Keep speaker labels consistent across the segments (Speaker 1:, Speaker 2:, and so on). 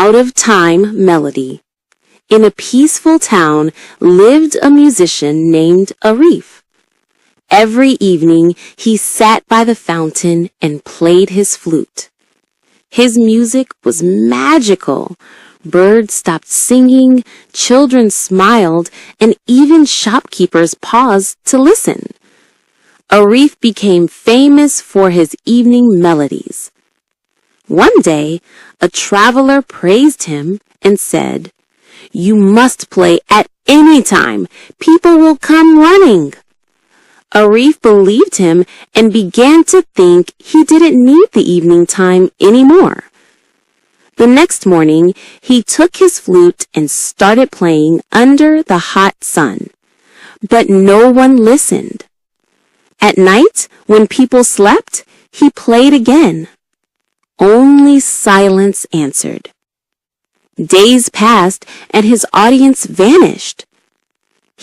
Speaker 1: out-of-time melody. In a peaceful town lived a musician named Arif. Every evening he sat by the fountain and played his flute. His music was magical. Birds stopped singing, children smiled, and even shopkeepers paused to listen. Arif became famous for his evening melodies. One day, a traveler praised him and said, "You must play at any time. People will come running." Arif believed him and began to think he didn't need the evening time anymore. The next morning, he took his flute and started playing under the hot sun. But no one listened. At night, when people slept, he played again. Only silence answered. Days passed and his audience vanished.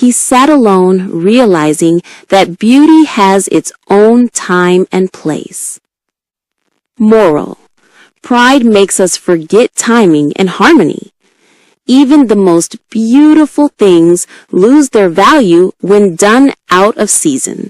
Speaker 1: He sat alone, realizing that beauty has its own time and place. Moral: pride makes us forget timing and harmony. Even the most beautiful things lose their value when done out of season.